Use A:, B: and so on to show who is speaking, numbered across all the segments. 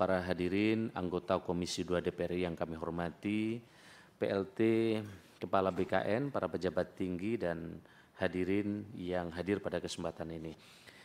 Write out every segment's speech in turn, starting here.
A: para hadirin, anggota Komisi 2 DPR yang kami hormati, PLT, Kepala BKN, para pejabat tinggi dan hadirin yang hadir pada kesempatan ini.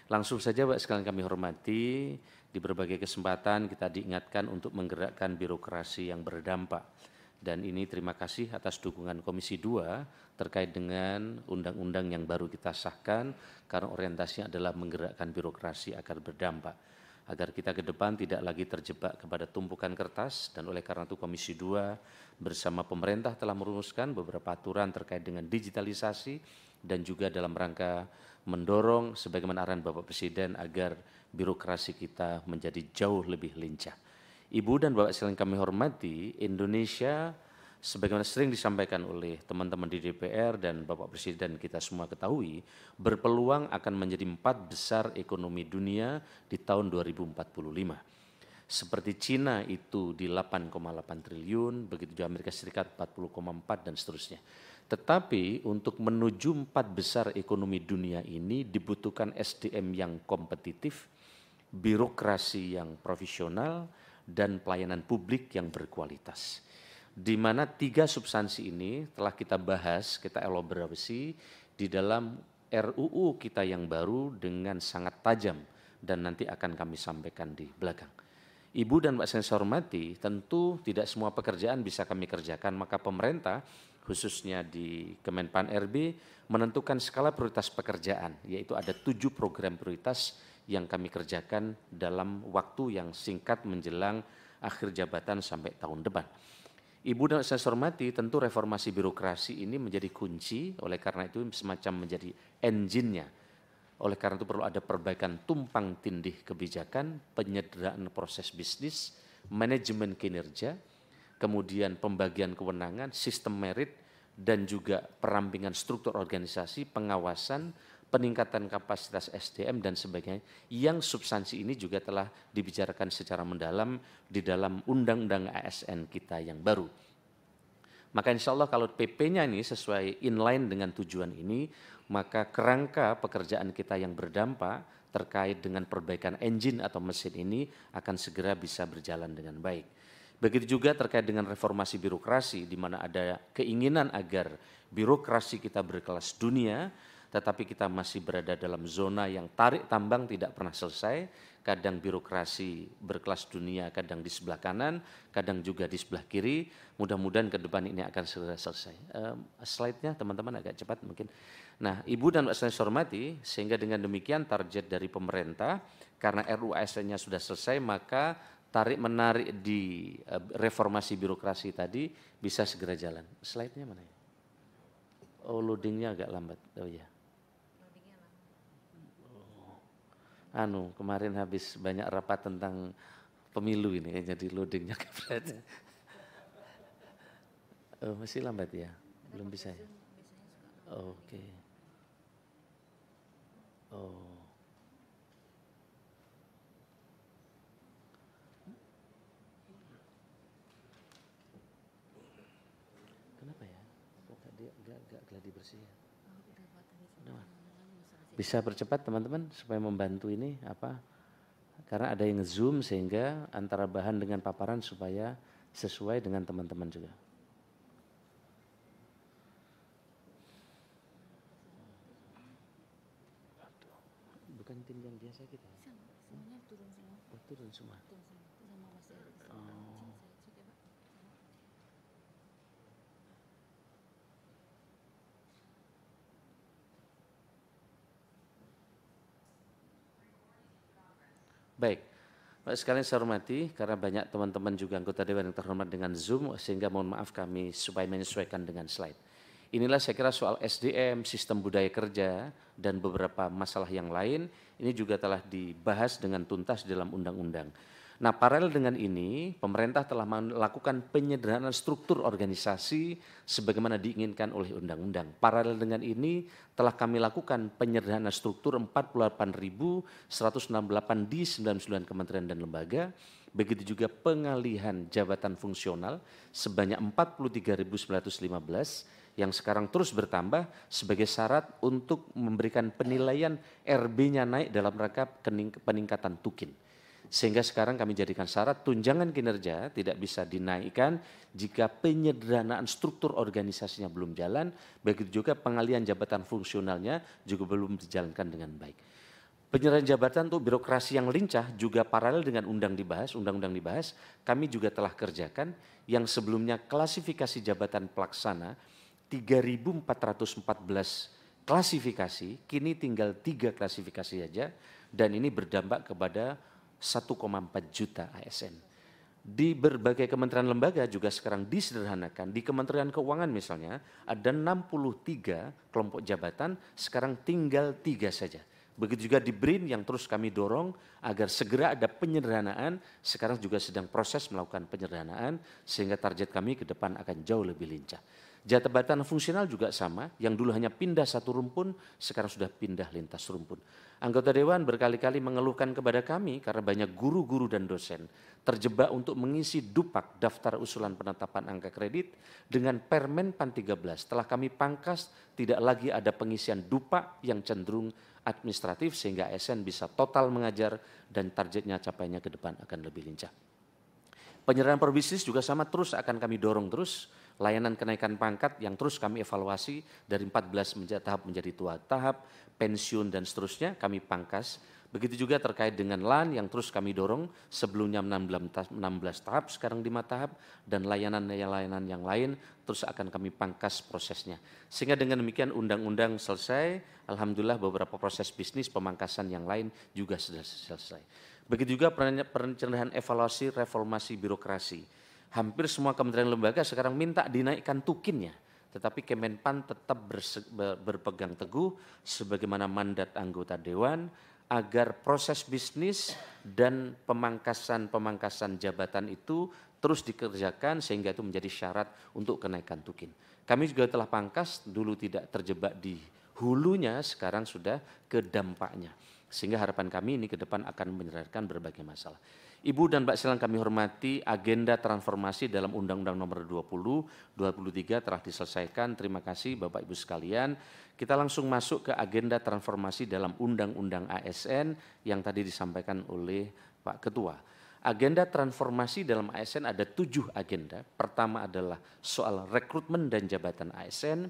A: Langsung saja Bapak sekalian kami hormati, di berbagai kesempatan kita diingatkan untuk menggerakkan birokrasi yang berdampak. Dan ini terima kasih atas dukungan Komisi 2 terkait dengan undang-undang yang baru kita sahkan, karena orientasinya adalah menggerakkan birokrasi agar berdampak. Agar kita ke depan tidak lagi terjebak kepada tumpukan kertas, dan oleh karena itu Komisi 2 bersama pemerintah telah merumuskan beberapa aturan terkait dengan digitalisasi dan juga dalam rangka mendorong sebagaimana arahan Bapak Presiden agar birokrasi kita menjadi jauh lebih lincah. Ibu dan Bapak sekalian kami hormati, Indonesia sebagaimana sering disampaikan oleh teman-teman di DPR dan Bapak Presiden kita semua ketahui, berpeluang akan menjadi 4 besar ekonomi dunia di tahun 2045. Seperti Cina itu di 8,8 triliun, begitu juga Amerika Serikat 40,4 dan seterusnya. Tetapi untuk menuju 4 besar ekonomi dunia ini dibutuhkan SDM yang kompetitif, birokrasi yang profesional, dan pelayanan publik yang berkualitas. Di mana 3 substansi ini telah kita bahas, kita elaborasi di dalam RUU kita yang baru dengan sangat tajam dan nanti akan kami sampaikan di belakang. Ibu dan Mbak saya hormati, tentu tidak semua pekerjaan bisa kami kerjakan, maka pemerintah khususnya di Kemenpan RB menentukan skala prioritas pekerjaan, yaitu ada 7 program prioritas yang kami kerjakan dalam waktu yang singkat menjelang akhir jabatan sampai tahun depan. Ibu dan saya hormati, tentu reformasi birokrasi ini menjadi kunci, oleh karena itu semacam menjadi engine-nya. Oleh karena itu perlu ada perbaikan tumpang tindih kebijakan, penyederhanaan proses bisnis, manajemen kinerja, kemudian pembagian kewenangan, sistem merit, dan juga perampingan struktur organisasi, pengawasan, peningkatan kapasitas SDM dan sebagainya, yang substansi ini juga telah dibicarakan secara mendalam di dalam Undang-Undang ASN kita yang baru. Maka insya Allah kalau PP-nya ini sesuai inline dengan tujuan ini, maka kerangka pekerjaan kita yang berdampak terkait dengan perbaikan engine atau mesin ini akan segera bisa berjalan dengan baik. Begitu juga terkait dengan reformasi birokrasi, di mana ada keinginan agar birokrasi kita berkelas dunia, tetapi kita masih berada dalam zona yang tarik tambang tidak pernah selesai. Kadang birokrasi berkelas dunia, kadang di sebelah kanan, kadang juga di sebelah kiri. Mudah-mudahan ke depan ini akan segera selesai. Slide-nya teman-teman agak cepat mungkin. Nah, Ibu dan Mbak saya hormati, sehingga dengan demikian target dari pemerintah, karena RUU ASN-nya sudah selesai, maka tarik-menarik di reformasi birokrasi tadi bisa segera jalan. Slide-nya mana ya? Oh, loading-nya agak lambat. Oh ya. Kemarin habis banyak rapat tentang pemilu ini, jadi loadingnya berat. Oh, masih lambat ya? Belum bisa ya? Oke. Oh. Kenapa ya? Kok dia agak gladi bersih ya? Bisa percepat teman-teman supaya membantu ini apa? Karena ada yang Zoom sehingga antara bahan dengan paparan supaya sesuai dengan teman-teman juga. Bukan tim yang biasa kita.
B: Semuanya turun semua.
A: Oh, turun semua.
B: Sama masih ada.
A: Oh. Baik, Pak sekalian saya hormati, karena banyak teman-teman juga anggota Dewan yang terhormat dengan Zoom, sehingga mohon maaf kami supaya menyesuaikan dengan slide. Inilah saya kira soal SDM, sistem budaya kerja, dan beberapa masalah yang lain, ini juga telah dibahas dengan tuntas dalam undang-undang. Nah, paralel dengan ini, pemerintah telah melakukan penyederhanaan struktur organisasi sebagaimana diinginkan oleh undang-undang. Paralel dengan ini, telah kami lakukan penyederhanaan struktur 48.168 di 99 kementerian dan lembaga. Begitu juga pengalihan jabatan fungsional sebanyak 43.915 yang sekarang terus bertambah sebagai syarat untuk memberikan penilaian RB-nya naik dalam rangka peningkatan tukin. Sehingga sekarang kami jadikan syarat tunjangan kinerja tidak bisa dinaikkan jika penyederhanaan struktur organisasinya belum jalan, begitu juga pengalihan jabatan fungsionalnya juga belum dijalankan dengan baik. Penyerahan jabatan untuk birokrasi yang lincah juga paralel dengan undang-undang dibahas, kami juga telah kerjakan yang sebelumnya klasifikasi jabatan pelaksana 3.414 klasifikasi, kini tinggal 3 klasifikasi saja, dan ini berdampak kepada 1,4 juta ASN. Di berbagai kementerian lembaga juga sekarang disederhanakan. Di Kementerian Keuangan misalnya ada 63 kelompok jabatan, sekarang tinggal 3 saja. Begitu juga di BRIN yang terus kami dorong agar segera ada penyederhanaan, sekarang juga sedang proses melakukan penyederhanaan sehingga target kami ke depan akan jauh lebih lincah. Jabatan fungsional juga sama, yang dulu hanya pindah satu rumpun, sekarang sudah pindah lintas rumpun. Anggota Dewan berkali-kali mengeluhkan kepada kami karena banyak guru-guru dan dosen terjebak untuk mengisi DUPAK, Daftar Usulan Penetapan Angka Kredit, dengan Permen PAN 13. Setelah kami pangkas, tidak lagi ada pengisian DUPAK yang cenderung administratif sehingga ASN bisa total mengajar dan targetnya capainya ke depan akan lebih lincah. Penyerahan perbisnis juga sama, terus akan kami dorong terus. Layanan kenaikan pangkat yang terus kami evaluasi dari 14 tahap menjadi 2 tahap, pensiun dan seterusnya kami pangkas. Begitu juga terkait dengan LAN yang terus kami dorong, sebelumnya 16 tahap, sekarang 5 tahap, dan layanan yang lain terus akan kami pangkas prosesnya. Sehingga dengan demikian undang-undang selesai, alhamdulillah beberapa proses bisnis pemangkasan yang lain juga sudah selesai. Begitu juga perencanaan evaluasi reformasi birokrasi. Hampir semua kementerian lembaga sekarang minta dinaikkan tukinnya, tetapi Kemenpan tetap berpegang teguh sebagaimana mandat anggota Dewan agar proses bisnis dan pemangkasan jabatan itu terus dikerjakan sehingga itu menjadi syarat untuk kenaikan tukin. Kami juga telah pangkas, dulu tidak terjebak di hulunya, sekarang sudah ke dampaknya. Sehingga harapan kami ini ke depan akan menyelesaikan berbagai masalah. Ibu dan Mbak Sekalian kami hormati, agenda transformasi dalam Undang-Undang Nomor 20/23 telah diselesaikan. Terima kasih Bapak Ibu sekalian. Kita langsung masuk ke agenda transformasi dalam Undang-Undang ASN yang tadi disampaikan oleh Pak Ketua. Agenda transformasi dalam ASN ada 7 agenda. Pertama adalah soal rekrutmen dan jabatan ASN.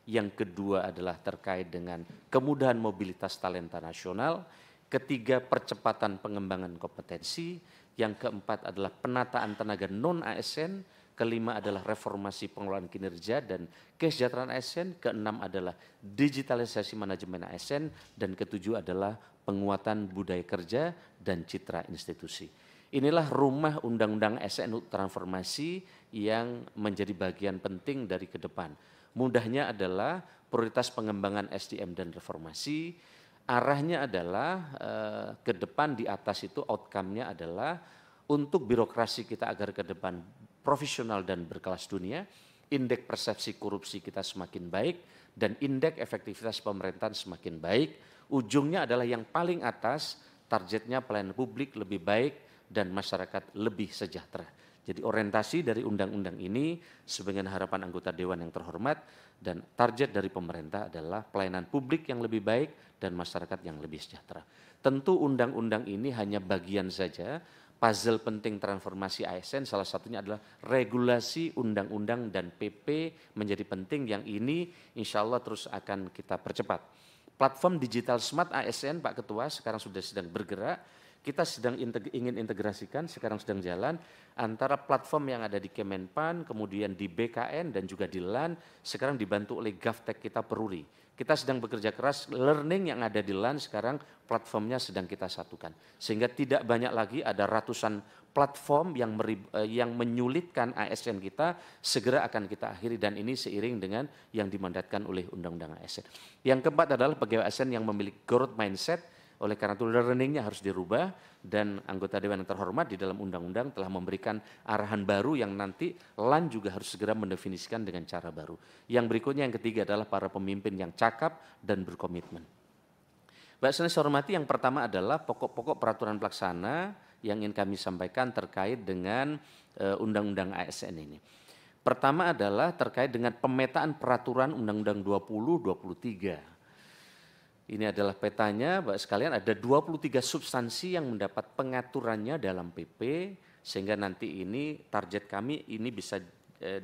A: Yang kedua adalah terkait dengan kemudahan mobilitas talenta nasional. Ketiga, percepatan pengembangan kompetensi. Yang keempat adalah penataan tenaga non-ASN. Kelima adalah reformasi pengelolaan kinerja dan kesejahteraan ASN. Keenam adalah digitalisasi manajemen ASN. Dan ketujuh adalah penguatan budaya kerja dan citra institusi. Inilah rumah undang-undang ASN transformasi yang menjadi bagian penting dari ke depan. Mudahnya adalah prioritas pengembangan SDM dan reformasi. Arahnya adalah ke depan di atas itu outcome-nya adalah untuk birokrasi kita agar ke depan profesional dan berkelas dunia, indeks persepsi korupsi kita semakin baik, dan indeks efektivitas pemerintahan semakin baik. Ujungnya adalah yang paling atas, targetnya pelayanan publik lebih baik dan masyarakat lebih sejahtera. Jadi orientasi dari undang-undang ini sebagai harapan anggota Dewan yang terhormat dan target dari pemerintah adalah pelayanan publik yang lebih baik dan masyarakat yang lebih sejahtera. Tentu undang-undang ini hanya bagian saja, puzzle penting transformasi ASN salah satunya adalah regulasi undang-undang dan PP menjadi penting yang ini insya Allah terus akan kita percepat. Platform digital smart ASN Pak Ketua sekarang sudah sedang bergerak. Kita sedang ingin integrasikan, sekarang sedang jalan antara platform yang ada di Kemenpan, kemudian di BKN dan juga di LAN, sekarang dibantu oleh GovTech kita Peruri. Kita sedang bekerja keras, learning yang ada di LAN sekarang platformnya sedang kita satukan. Sehingga tidak banyak lagi ada ratusan platform yang menyulitkan ASN kita, segera akan kita akhiri dan ini seiring dengan yang dimandatkan oleh Undang-Undang ASN. Yang keempat adalah pegawai ASN yang memiliki growth mindset. Oleh karena itu learningnya harus dirubah dan anggota Dewan yang terhormat di dalam undang-undang telah memberikan arahan baru yang nanti LAN juga harus segera mendefinisikan dengan cara baru. Yang berikutnya yang ketiga adalah para pemimpin yang cakap dan berkomitmen. Bapak Sekalian saya hormati, yang pertama adalah pokok-pokok peraturan pelaksana yang ingin kami sampaikan terkait dengan undang-undang ASN ini. Pertama adalah terkait dengan pemetaan peraturan Undang-Undang 20/23. Ini adalah petanya, Bapak sekalian, ada 23 substansi yang mendapat pengaturannya dalam PP, sehingga nanti ini target kami ini bisa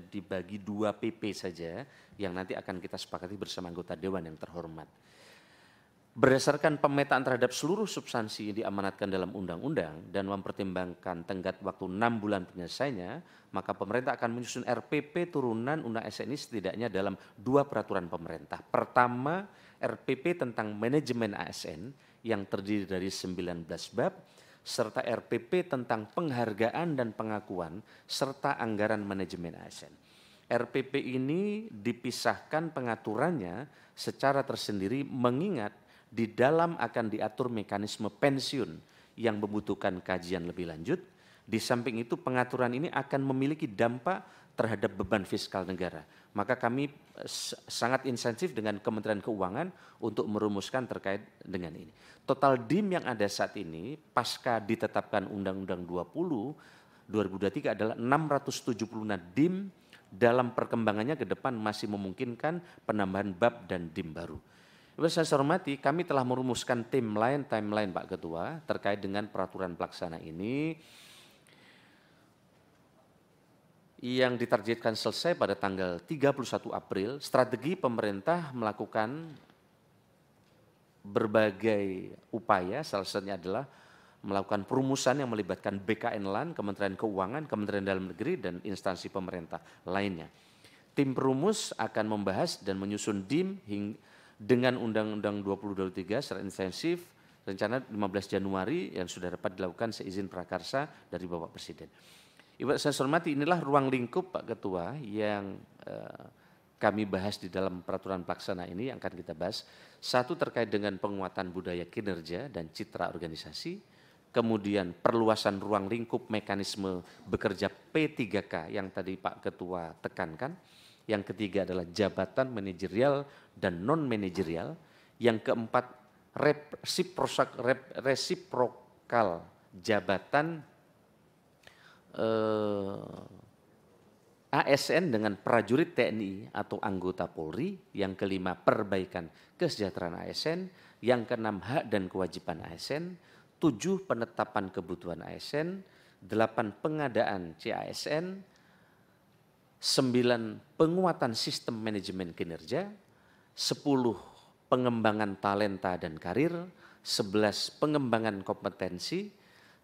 A: dibagi 2 PP saja yang nanti akan kita sepakati bersama anggota Dewan yang terhormat. Berdasarkan pemetaan terhadap seluruh substansi yang diamanatkan dalam undang-undang dan mempertimbangkan tenggat waktu 6 bulan penyelesaiannya, maka pemerintah akan menyusun RPP turunan Undang SN ini setidaknya dalam 2 peraturan pemerintah. Pertama, RPP tentang manajemen ASN yang terdiri dari 19 bab, serta RPP tentang penghargaan dan pengakuan, serta anggaran manajemen ASN. RPP ini dipisahkan pengaturannya secara tersendiri mengingat di dalam akan diatur mekanisme pensiun yang membutuhkan kajian lebih lanjut. Di samping itu pengaturan ini akan memiliki dampak terhadap beban fiskal negara. Maka kami sangat insentif dengan Kementerian Keuangan untuk merumuskan terkait dengan ini. Total DIM yang ada saat ini pasca ditetapkan Undang-Undang 2023 adalah 670 DIM. Dalam perkembangannya ke depan masih memungkinkan penambahan bab dan DIM baru. Ibu saya hormati, kami telah merumuskan timeline Pak Ketua terkait dengan peraturan pelaksana ini yang ditargetkan selesai pada tanggal 31 April. Strategi pemerintah melakukan berbagai upaya, salah satunya adalah melakukan perumusan yang melibatkan BKN LAN, Kementerian Keuangan, Kementerian Dalam Negeri, dan instansi pemerintah lainnya. Tim perumus akan membahas dan menyusun DIM dengan Undang-Undang 2023 secara intensif, rencana 15 Januari yang sudah dapat dilakukan seizin prakarsa dari Bapak Presiden. Ibu saya hormati, inilah ruang lingkup Pak Ketua yang kami bahas di dalam peraturan pelaksana ini yang akan kita bahas. Satu, terkait dengan penguatan budaya kinerja dan citra organisasi. Kemudian perluasan ruang lingkup mekanisme bekerja P3K yang tadi Pak Ketua tekankan. Yang ketiga adalah jabatan manajerial dan non-manajerial. Yang keempat, resiprokal jabatan ASN dengan prajurit TNI atau anggota Polri. Yang kelima, perbaikan kesejahteraan ASN. Yang keenam, hak dan kewajiban ASN. 7, penetapan kebutuhan ASN. 8, pengadaan CASN. 9, penguatan sistem manajemen kinerja. 10, pengembangan talenta dan karir. 11, pengembangan kompetensi.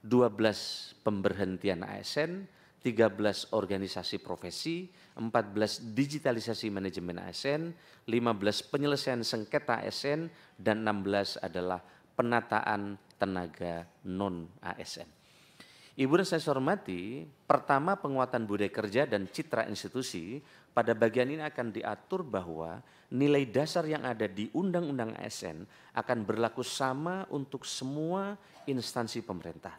A: 12, pemberhentian ASN. 13, organisasi profesi. 14, digitalisasi manajemen ASN. 15, penyelesaian sengketa ASN. Dan 16 adalah penataan tenaga non-ASN. Ibu dan saya hormati, pertama penguatan budaya kerja dan citra institusi, pada bagian ini akan diatur bahwa nilai dasar yang ada di Undang-Undang ASN akan berlaku sama untuk semua instansi pemerintah.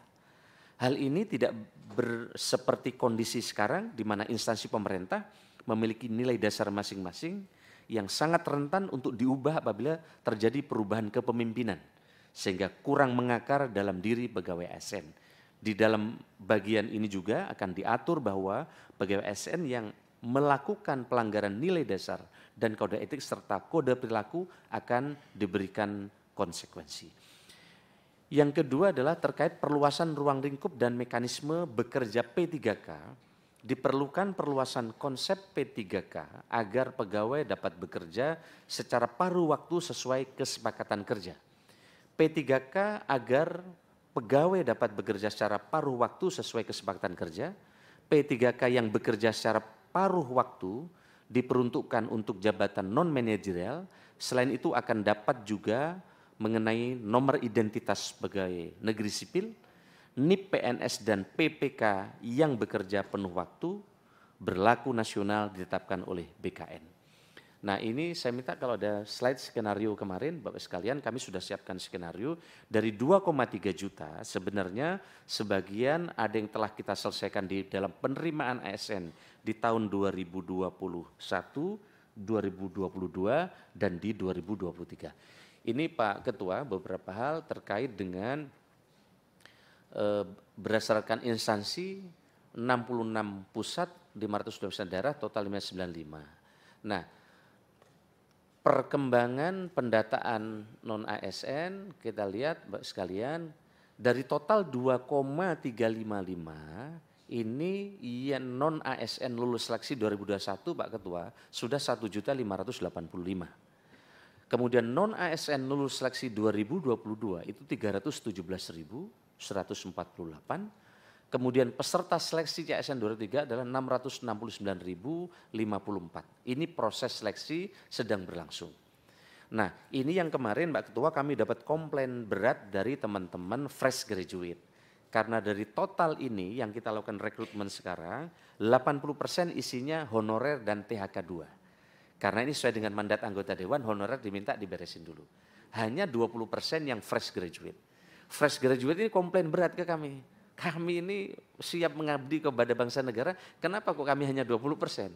A: Hal ini tidak seperti kondisi sekarang di mana instansi pemerintah memiliki nilai dasar masing-masing yang sangat rentan untuk diubah apabila terjadi perubahan kepemimpinan, sehingga kurang mengakar dalam diri pegawai ASN. Di dalam bagian ini juga akan diatur bahwa pegawai ASN yang melakukan pelanggaran nilai dasar dan kode etik serta kode perilaku akan diberikan konsekuensi. Yang kedua adalah terkait perluasan ruang lingkup dan mekanisme bekerja P3K. Diperlukan perluasan konsep P3K agar pegawai dapat bekerja secara paruh waktu sesuai kesepakatan kerja. P3K agar pegawai dapat bekerja secara paruh waktu sesuai kesepakatan kerja. P3K yang bekerja secara paruh waktu diperuntukkan untuk jabatan non-manajerial. Selain itu akan dapat juga mengenai nomor identitas pegawai negeri sipil, NIP PNS dan PPK yang bekerja penuh waktu, berlaku nasional ditetapkan oleh BKN. Nah ini saya minta kalau ada slide skenario kemarin, Bapak sekalian kami sudah siapkan skenario dari 2,3 juta, sebenarnya sebagian ada yang telah kita selesaikan di dalam penerimaan ASN di tahun 2021, 2022, dan di 2023. Ini Pak Ketua beberapa hal terkait dengan berdasarkan instansi 66 pusat, 529 daerah, total 595. Nah, perkembangan pendataan non-ASN, kita lihat Bapak sekalian, dari total 2,355 ini yang non-ASN lulus seleksi 2021 Pak Ketua sudah 1.585. Kemudian non-ASN lulus seleksi 2022 itu 317.148. Kemudian peserta seleksi CSN 23 adalah 669.054. Ini proses seleksi sedang berlangsung. Nah, ini yang kemarin Mbak Ketua kami dapat komplain berat dari teman-teman fresh graduate. Karena dari total ini yang kita lakukan rekrutmen sekarang, 80% isinya honorer dan THK 2. Karena ini sesuai dengan mandat anggota dewan, honorer diminta diberesin dulu. Hanya 20% yang fresh graduate. Fresh graduate ini komplain berat ke kami. Kami ini siap mengabdi kepada bangsa negara, kenapa kok kami hanya 20%?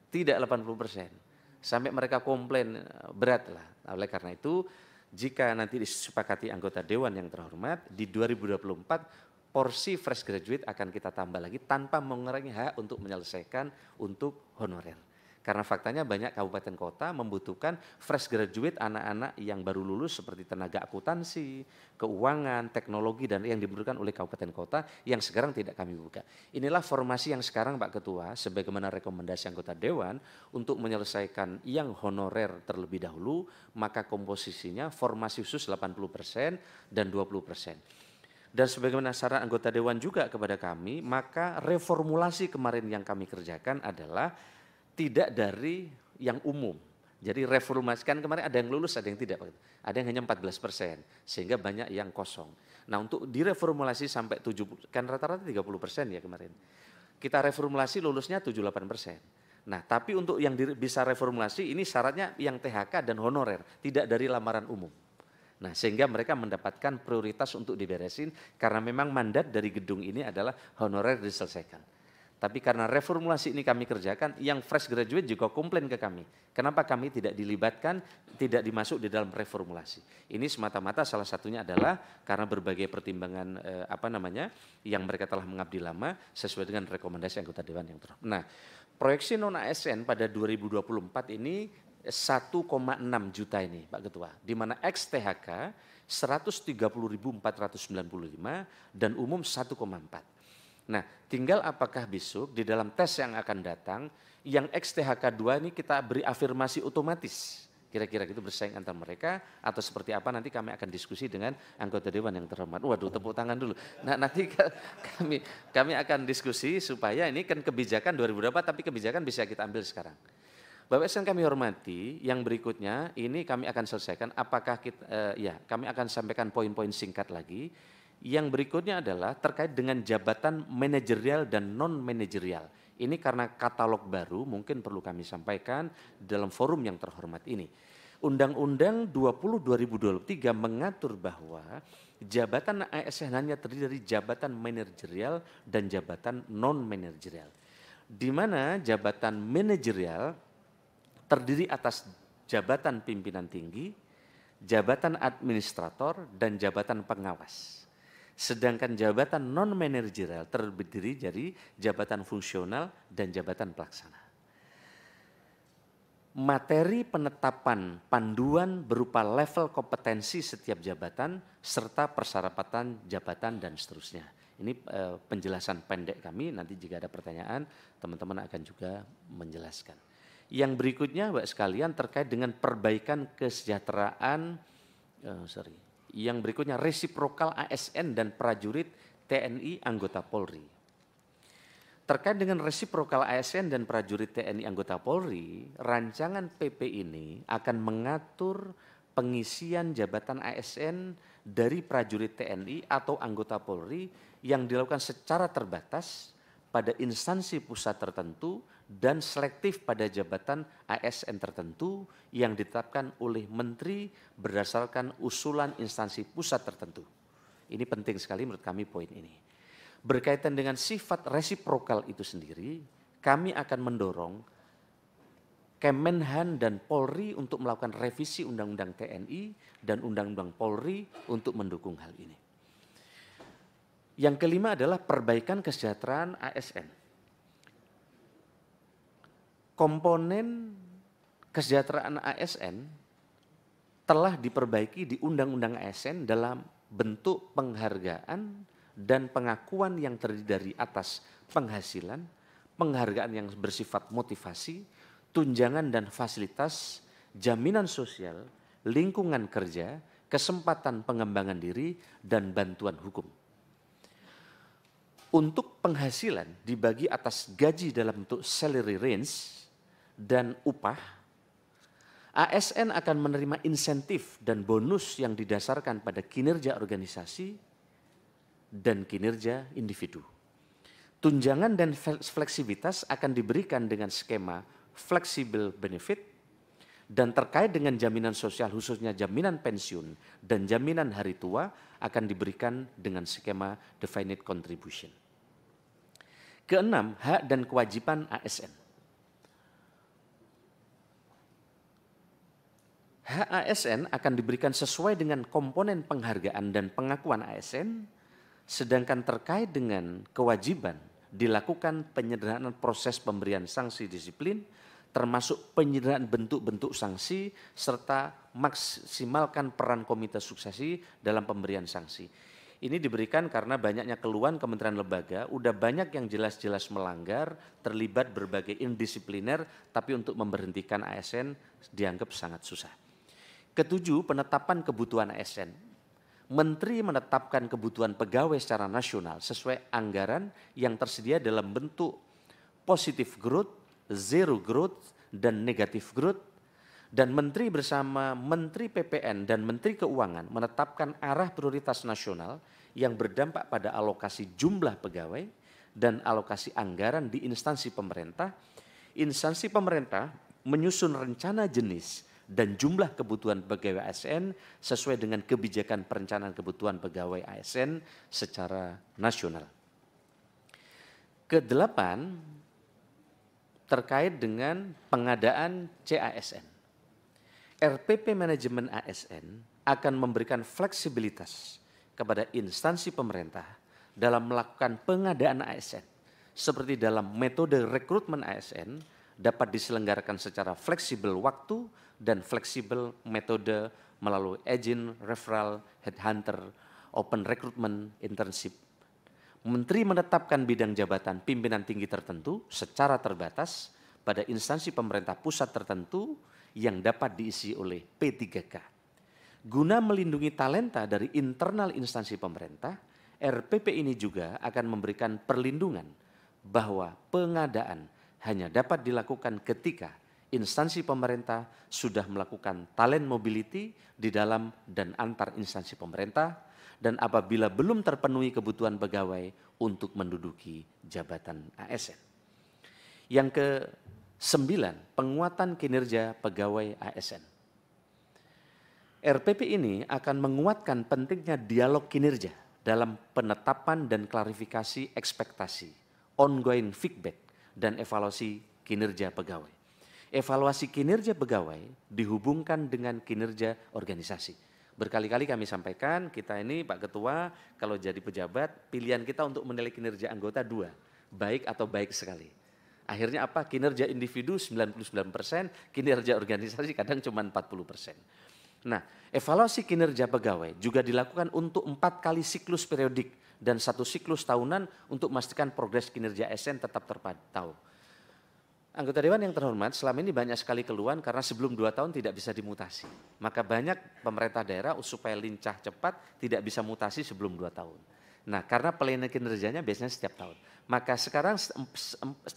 A: Tidak 80%. Sampai mereka komplain berat lah. Oleh karena itu, jika nanti disepakati anggota dewan yang terhormat, di 2024 porsi fresh graduate akan kita tambah lagi tanpa mengurangi hak untuk menyelesaikan untuk honorer. Karena faktanya banyak kabupaten kota membutuhkan fresh graduate anak-anak yang baru lulus seperti tenaga akuntansi, keuangan, teknologi dan yang dibutuhkan oleh kabupaten kota yang sekarang tidak kami buka. Inilah formasi yang sekarang Pak Ketua sebagaimana rekomendasi anggota dewan untuk menyelesaikan yang honorer terlebih dahulu, maka komposisinya formasi khusus 80% dan 20%. Dan sebagaimana saran anggota dewan juga kepada kami, maka reformulasi kemarin yang kami kerjakan adalah tidak dari yang umum. Jadi reformasikan kemarin ada yang lulus, ada yang tidak. Ada yang hanya 14%, sehingga banyak yang kosong. Nah untuk direformulasi sampai 70, kan rata-rata 30% ya kemarin. Kita reformulasi lulusnya 78%. Nah tapi untuk yang bisa reformulasi ini syaratnya yang THK dan honorer, tidak dari lamaran umum. Nah sehingga mereka mendapatkan prioritas untuk diberesin karena memang mandat dari gedung ini adalah honorer diselesaikan. Tapi karena reformulasi ini kami kerjakan, yang fresh graduate juga komplain ke kami. Kenapa kami tidak dilibatkan, tidak dimasuk di dalam reformulasi. Ini semata-mata salah satunya adalah karena berbagai pertimbangan yang mereka telah mengabdi lama sesuai dengan rekomendasi anggota dewan yang terhormat. Nah, proyeksi non-ASN pada 2024 ini 1,6 juta ini Pak Ketua. Di mana ex-THK 130.495 dan umum 1,4. Nah, tinggal apakah besok di dalam tes yang akan datang, yang ex-THK 2 ini kita beri afirmasi otomatis. Kira-kira itu bersaing antar mereka atau seperti apa nanti kami akan diskusi dengan anggota dewan yang terhormat. Waduh, tepuk tangan dulu. Nah, nanti kami akan diskusi supaya ini kan kebijakan 2024 tapi kebijakan bisa kita ambil sekarang. Bapak Ibu kami hormati, yang berikutnya ini kami akan selesaikan apakah kami akan sampaikan poin-poin singkat lagi. Yang berikutnya adalah terkait dengan jabatan manajerial dan non-manajerial. Ini karena katalog baru mungkin perlu kami sampaikan dalam forum yang terhormat ini. Undang-Undang 20 2023 mengatur bahwa jabatan ASN hanya terdiri dari jabatan manajerial dan jabatan non-manajerial. Di mana jabatan manajerial terdiri atas jabatan pimpinan tinggi, jabatan administrator, dan jabatan pengawas. Sedangkan jabatan non-manajerial terdiri dari jabatan fungsional dan jabatan pelaksana. Materi penetapan panduan berupa level kompetensi setiap jabatan serta persyaratan jabatan dan seterusnya. Ini penjelasan pendek kami, nanti jika ada pertanyaan teman-teman akan juga menjelaskan. Yang berikutnya Bapak sekalian terkait dengan perbaikan kesejahteraan yang berikutnya resiprokal ASN dan prajurit TNI anggota Polri. Terkait dengan resiprokal ASN dan prajurit TNI anggota Polri, rancangan PP ini akan mengatur pengisian jabatan ASN dari prajurit TNI atau anggota Polri yang dilakukan secara terbatas pada instansi pusat tertentu dan selektif pada jabatan ASN tertentu yang ditetapkan oleh Menteri berdasarkan usulan instansi pusat tertentu. Ini penting sekali menurut kami poin ini. Berkaitan dengan sifat resiprokal itu sendiri, kami akan mendorong Kemenhan dan Polri untuk melakukan revisi Undang-Undang TNI dan Undang-Undang Polri untuk mendukung hal ini. Yang kelima adalah perbaikan kesejahteraan ASN. Komponen kesejahteraan ASN telah diperbaiki di Undang-Undang ASN dalam bentuk penghargaan dan pengakuan yang terdiri dari atas penghasilan, penghargaan yang bersifat motivasi, tunjangan dan fasilitas, jaminan sosial, lingkungan kerja, kesempatan pengembangan diri, dan bantuan hukum. Untuk penghasilan dibagi atas gaji dalam bentuk salary range dan upah, ASN akan menerima insentif dan bonus yang didasarkan pada kinerja organisasi dan kinerja individu. Tunjangan dan fleksibilitas akan diberikan dengan skema flexible benefit, dan terkait dengan jaminan sosial khususnya jaminan pensiun dan jaminan hari tua akan diberikan dengan skema defined contribution. Keenam, hak dan kewajiban ASN. Hak ASN akan diberikan sesuai dengan komponen penghargaan dan pengakuan ASN, sedangkan terkait dengan kewajiban dilakukan penyederhanaan proses pemberian sanksi disiplin, termasuk penyederhanaan bentuk-bentuk sanksi, serta maksimalkan peran komite suksesi dalam pemberian sanksi. Ini diberikan karena banyaknya keluhan kementerian lembaga, udah banyak yang jelas-jelas melanggar, terlibat berbagai indisipliner, tapi untuk memberhentikan ASN dianggap sangat susah. Ketujuh, penetapan kebutuhan ASN. Menteri menetapkan kebutuhan pegawai secara nasional sesuai anggaran yang tersedia dalam bentuk positive growth, zero growth, dan negative growth, dan Menteri bersama Menteri PPN dan Menteri Keuangan menetapkan arah prioritas nasional yang berdampak pada alokasi jumlah pegawai dan alokasi anggaran di instansi pemerintah. Instansi pemerintah menyusun rencana jenis dan jumlah kebutuhan pegawai ASN sesuai dengan kebijakan perencanaan kebutuhan pegawai ASN secara nasional. Kedelapan, terkait dengan pengadaan CASN. RPP Manajemen ASN akan memberikan fleksibilitas kepada instansi pemerintah dalam melakukan pengadaan ASN, seperti dalam metode rekrutmen ASN dapat diselenggarakan secara fleksibel waktu dan fleksibel metode melalui agent, referral, headhunter, open recruitment, internship. Menteri menetapkan bidang jabatan pimpinan tinggi tertentu secara terbatas pada instansi pemerintah pusat tertentu yang dapat diisi oleh P3K. Guna melindungi talenta dari internal instansi pemerintah, RPP ini juga akan memberikan perlindungan bahwa pengadaan hanya dapat dilakukan ketika instansi pemerintah sudah melakukan talent mobility di dalam dan antar instansi pemerintah, dan apabila belum terpenuhi kebutuhan pegawai untuk menduduki jabatan ASN. Yang ke-9, penguatan kinerja pegawai ASN. RPP ini akan menguatkan pentingnya dialog kinerja dalam penetapan dan klarifikasi ekspektasi, ongoing feedback, dan evaluasi kinerja pegawai. Evaluasi kinerja pegawai dihubungkan dengan kinerja organisasi. Berkali-kali kami sampaikan, kita ini Pak Ketua kalau jadi pejabat, pilihan kita untuk menilai kinerja anggota dua, baik atau baik sekali. Akhirnya apa? Kinerja individu 99%, kinerja organisasi kadang cuma 40%. Nah, evaluasi kinerja pegawai juga dilakukan untuk 4 kali siklus periodik dan 1 siklus tahunan untuk memastikan progres kinerja ASN tetap terpantau. Anggota Dewan yang terhormat, selama ini banyak sekali keluhan karena sebelum 2 tahun tidak bisa dimutasi. Maka banyak pemerintah daerah supaya lincah cepat tidak bisa mutasi sebelum 2 tahun. Nah, karena penilaian kinerjanya biasanya setiap tahun. Maka sekarang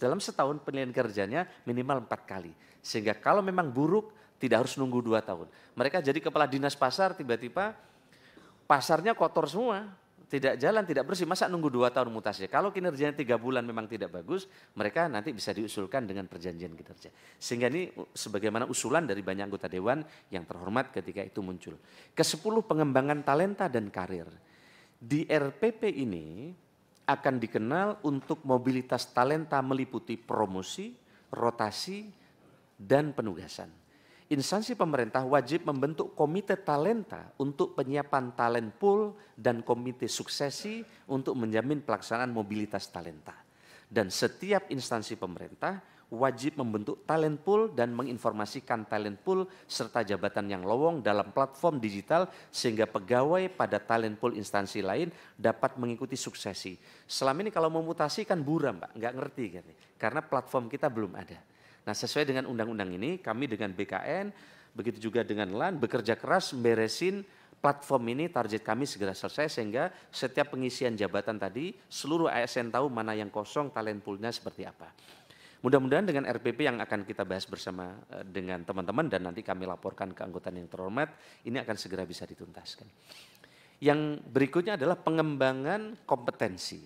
A: dalam setahun penilaian kinerjanya minimal 4 kali. Sehingga kalau memang buruk tidak harus nunggu 2 tahun. Mereka jadi kepala dinas pasar tiba-tiba pasarnya kotor semua. Tidak jalan, tidak bersih, masa nunggu 2 tahun mutasi. Kalau kinerjanya 3 bulan memang tidak bagus, mereka nanti bisa diusulkan dengan perjanjian kinerja. Sehingga ini sebagaimana usulan dari banyak anggota Dewan yang terhormat ketika itu muncul. Ke-10, pengembangan talenta dan karir. Di RPP ini akan dikenal untuk mobilitas talenta meliputi promosi, rotasi, dan penugasan. Instansi pemerintah wajib membentuk komite talenta untuk penyiapan talent pool dan komite suksesi untuk menjamin pelaksanaan mobilitas talenta. Dan setiap instansi pemerintah wajib membentuk talent pool dan menginformasikan talent pool serta jabatan yang lowong dalam platform digital sehingga pegawai pada talent pool instansi lain dapat mengikuti suksesi. Selama ini kalau mau mutasi kan buram Pak, nggak ngerti kan, karena platform kita belum ada. Nah sesuai dengan undang-undang ini kami dengan BKN, begitu juga dengan LAN bekerja keras memberesin platform ini, target kami segera selesai sehingga setiap pengisian jabatan tadi seluruh ASN tahu mana yang kosong, talent poolnya seperti apa. Mudah-mudahan dengan RPP yang akan kita bahas bersama dengan teman-teman dan nanti kami laporkan ke anggota yang terhormat, ini akan segera bisa dituntaskan. Yang berikutnya adalah pengembangan kompetensi.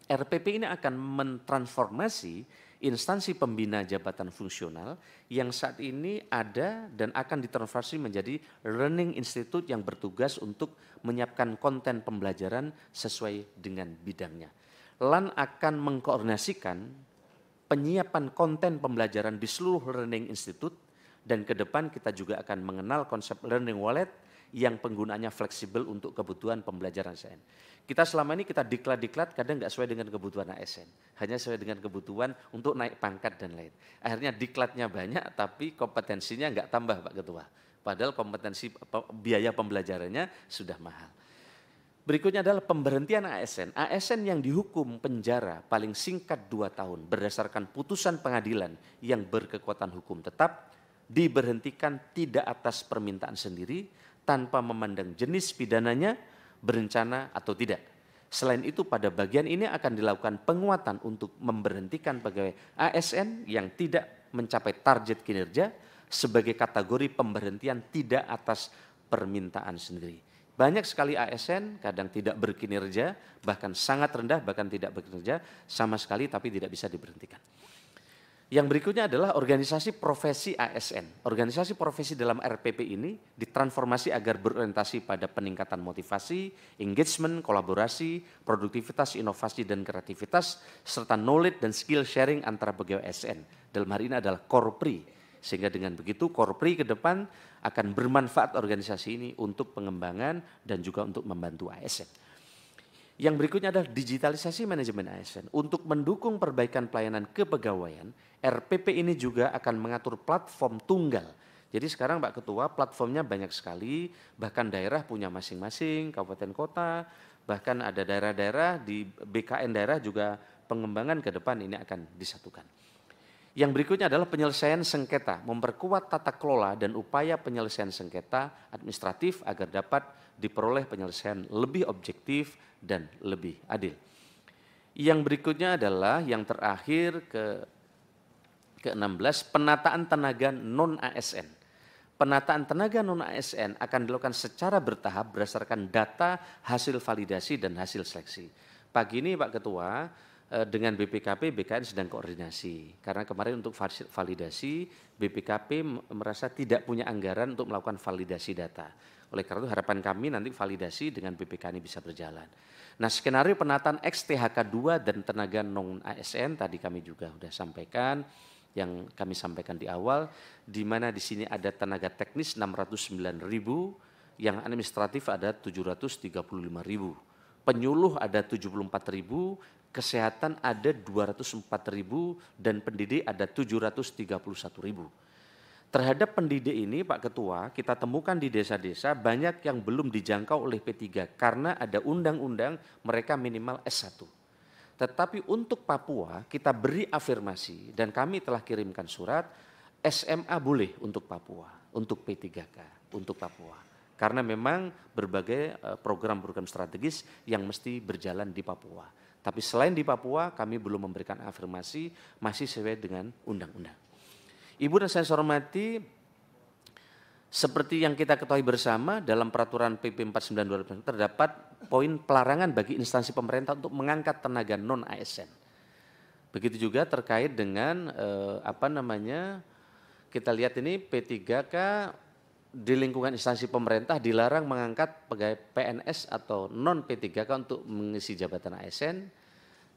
A: RPP ini akan mentransformasi instansi pembina jabatan fungsional yang saat ini ada dan akan ditransformasi menjadi learning institute yang bertugas untuk menyiapkan konten pembelajaran sesuai dengan bidangnya. LAN akan mengkoordinasikan penyiapan konten pembelajaran di seluruh learning institute dan ke depan kita juga akan mengenal konsep learning wallet yang penggunaannya fleksibel untuk kebutuhan pembelajaran ASN. Kita selama ini kita diklat-diklat kadang nggak sesuai dengan kebutuhan ASN, hanya sesuai dengan kebutuhan untuk naik pangkat dan lain. Akhirnya diklatnya banyak tapi kompetensinya nggak tambah Pak Ketua. Padahal kompetensi biaya pembelajarannya sudah mahal. Berikutnya adalah pemberhentian ASN. ASN yang dihukum penjara paling singkat 2 tahun berdasarkan putusan pengadilan yang berkekuatan hukum tetap diberhentikan tidak atas permintaan sendiri tanpa memandang jenis pidananya, berencana atau tidak. Selain itu pada bagian ini akan dilakukan penguatan untuk memberhentikan pegawai ASN yang tidak mencapai target kinerja sebagai kategori pemberhentian tidak atas permintaan sendiri. Banyak sekali ASN kadang tidak berkinerja, bahkan sangat rendah, bahkan tidak berkinerja sama sekali tapi tidak bisa diberhentikan. Yang berikutnya adalah organisasi profesi ASN. Organisasi profesi dalam RPP ini ditransformasi agar berorientasi pada peningkatan motivasi, engagement, kolaborasi, produktivitas, inovasi, dan kreativitas, serta knowledge dan skill sharing antara pegawai ASN. Dalam hari ini adalah Korpri. Sehingga dengan begitu Korpri ke depan akan bermanfaat organisasi ini untuk pengembangan dan juga untuk membantu ASN. Yang berikutnya adalah digitalisasi manajemen ASN. Untuk mendukung perbaikan pelayanan kepegawaian, RPP ini juga akan mengatur platform tunggal. Jadi sekarang Pak Ketua platformnya banyak sekali, bahkan daerah punya masing-masing, kabupaten kota, bahkan ada daerah-daerah di BKN daerah juga pengembangan ke depan ini akan disatukan. Yang berikutnya adalah penyelesaian sengketa, memperkuat tata kelola dan upaya penyelesaian sengketa administratif agar dapat diperoleh penyelesaian lebih objektif dan lebih adil. Yang berikutnya adalah yang terakhir ke-16, penataan tenaga non-ASN. Penataan tenaga non-ASN akan dilakukan secara bertahap berdasarkan data hasil validasi dan hasil seleksi. Pagi ini Pak Ketua, dengan BPKP, BKN sedang koordinasi. Karena kemarin untuk validasi, BPKP merasa tidak punya anggaran untuk melakukan validasi data. Oleh karena itu harapan kami nanti validasi dengan BPK ini bisa berjalan. Nah skenario penataan XTHK2 dan tenaga non-ASN tadi kami juga sudah sampaikan, yang kami sampaikan di awal, di mana di sini ada tenaga teknis 609.000, yang administratif ada 735.000, penyuluh ada 74.000, kesehatan ada 204.000 dan pendidik ada 731.000. Terhadap pendidik ini Pak Ketua kita temukan di desa-desa banyak yang belum dijangkau oleh P3 karena ada undang-undang mereka minimal S1. Tetapi untuk Papua kita beri afirmasi dan kami telah kirimkan surat SMA boleh untuk Papua, untuk P3K, untuk Papua. Karena memang berbagai program-program strategis yang mesti berjalan di Papua. Tapi selain di Papua, kami belum memberikan afirmasi, masih sesuai dengan undang-undang. Ibu dan saya hormati, seperti yang kita ketahui bersama, dalam peraturan PP 49 terdapat poin pelarangan bagi instansi pemerintah untuk mengangkat tenaga non-ASN. Begitu juga terkait dengan kita lihat ini P3K di lingkungan instansi pemerintah dilarang mengangkat pegawai PNS atau non P3K untuk mengisi jabatan ASN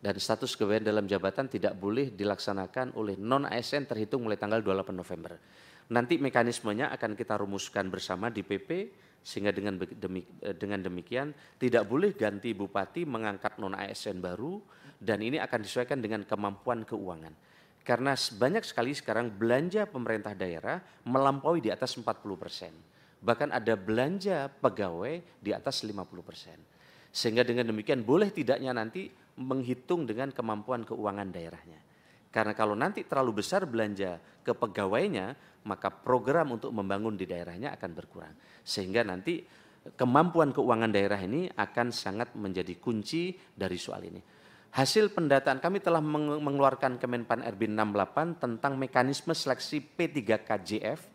A: dan status kepegawaian dalam jabatan tidak boleh dilaksanakan oleh non ASN terhitung mulai tanggal 28 November. Nanti mekanismenya akan kita rumuskan bersama di PP sehingga dengan demikian tidak boleh ganti bupati mengangkat non ASN baru dan ini akan disesuaikan dengan kemampuan keuangan. Karena banyak sekali sekarang belanja pemerintah daerah melampaui di atas 40%. Bahkan ada belanja pegawai di atas 50%. Sehingga dengan demikian boleh tidaknya nanti menghitung dengan kemampuan keuangan daerahnya. Karena kalau nanti terlalu besar belanja ke pegawainya, maka program untuk membangun di daerahnya akan berkurang. Sehingga nanti kemampuan keuangan daerah ini akan sangat menjadi kunci dari soal ini. Hasil pendataan kami telah mengeluarkan Kemenpan RB 68 tentang mekanisme seleksi P3KJF,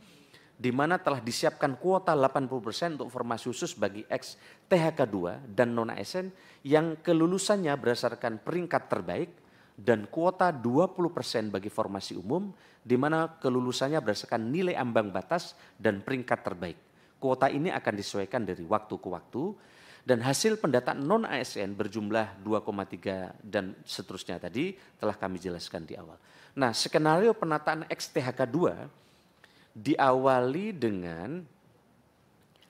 A: di mana telah disiapkan kuota 80% untuk formasi khusus bagi ex THK2 dan non-ASN yang kelulusannya berdasarkan peringkat terbaik, dan kuota 20% bagi formasi umum, di mana kelulusannya berdasarkan nilai ambang batas dan peringkat terbaik. Kuota ini akan disesuaikan dari waktu ke waktu, dan hasil pendataan non-ASN berjumlah 2,3 dan seterusnya tadi telah kami jelaskan di awal. Nah, skenario penataan ex-THK2 diawali dengan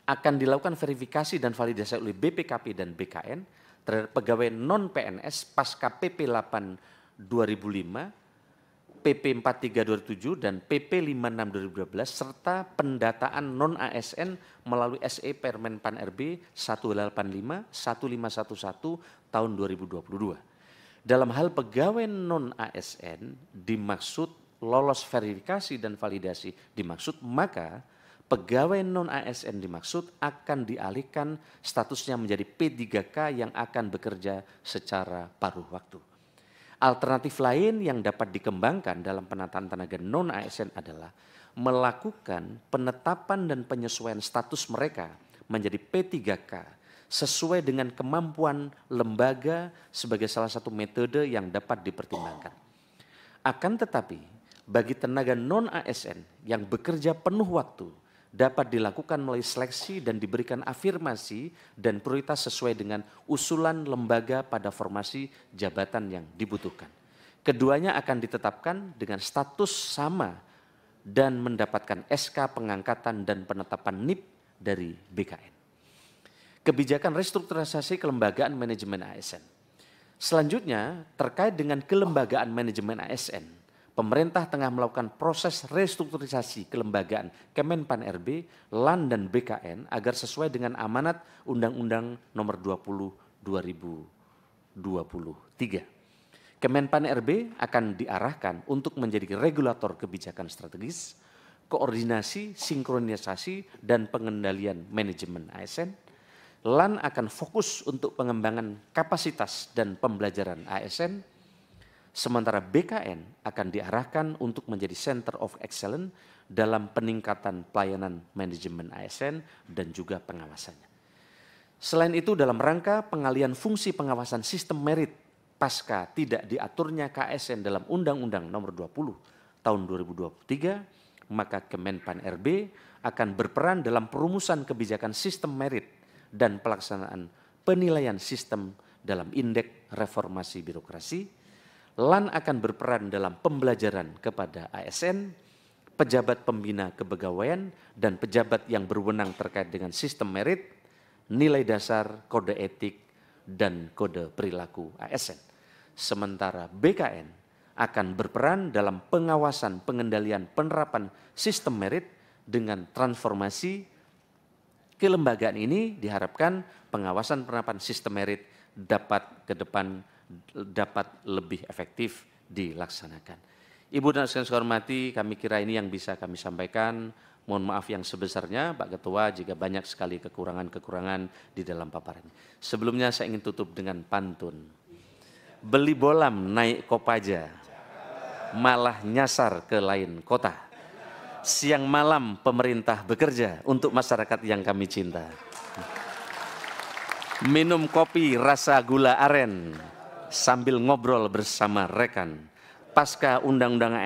A: akan dilakukan verifikasi dan validasi oleh BPKP dan BKN terhadap pegawai non-PNS pasca PP 8 2005, PP 43 2007 dan PP 56 2012 serta pendataan non-ASN melalui SE Permenpan RB 185 1511 tahun 2022. Dalam hal pegawai non-ASN dimaksud lolos verifikasi dan validasi dimaksud, maka pegawai non-ASN dimaksud akan dialihkan statusnya menjadi P3K yang akan bekerja secara paruh waktu. Alternatif lain yang dapat dikembangkan dalam penataan tenaga non-ASN adalah melakukan penetapan dan penyesuaian status mereka menjadi P3K sesuai dengan kemampuan lembaga sebagai salah satu metode yang dapat dipertimbangkan. Akan tetapi, bagi tenaga non-ASN yang bekerja penuh waktu dapat dilakukan melalui seleksi dan diberikan afirmasi dan prioritas sesuai dengan usulan lembaga pada formasi jabatan yang dibutuhkan. Keduanya akan ditetapkan dengan status sama dan mendapatkan SK pengangkatan dan penetapan NIP dari BKN. Kebijakan restrukturisasi kelembagaan manajemen ASN. Selanjutnya, terkait dengan kelembagaan manajemen ASN, pemerintah tengah melakukan proses restrukturisasi kelembagaan Kemenpan RB, LAN, dan BKN agar sesuai dengan amanat Undang-Undang Nomor 20 2023. Kemenpan RB akan diarahkan untuk menjadi regulator kebijakan strategis, koordinasi, sinkronisasi, dan pengendalian manajemen ASN. LAN akan fokus untuk pengembangan kapasitas dan pembelajaran ASN. Sementara BKN akan diarahkan untuk menjadi Center of Excellence dalam peningkatan pelayanan manajemen ASN dan juga pengawasannya. Selain itu, dalam rangka pengalihan fungsi pengawasan sistem merit pasca tidak diaturnya KSN dalam Undang-Undang Nomor 20 Tahun 2023, maka Kemenpan RB akan berperan dalam perumusan kebijakan sistem merit dan pelaksanaan penilaian sistem dalam indeks reformasi birokrasi. LAN akan berperan dalam pembelajaran kepada ASN, pejabat pembina kepegawaian, dan pejabat yang berwenang terkait dengan sistem merit, nilai dasar, kode etik, dan kode perilaku ASN. Sementara BKN akan berperan dalam pengawasan pengendalian penerapan sistem merit dengan transformasi kelembagaan ini diharapkan pengawasan penerapan sistem merit dapat ke depan dapat lebih efektif dilaksanakan. Ibu dan saudara saya hormati, kami kira ini yang bisa kami sampaikan. Mohon maaf yang sebesarnya Pak Ketua jika banyak sekali kekurangan-kekurangan di dalam paparan. Sebelumnya saya ingin tutup dengan pantun. Beli bolam naik Kopaja, malah nyasar ke lain kota. Siang malam pemerintah bekerja untuk masyarakat yang kami cinta. Minum kopi rasa gula aren, sambil ngobrol bersama rekan pasca undang-undang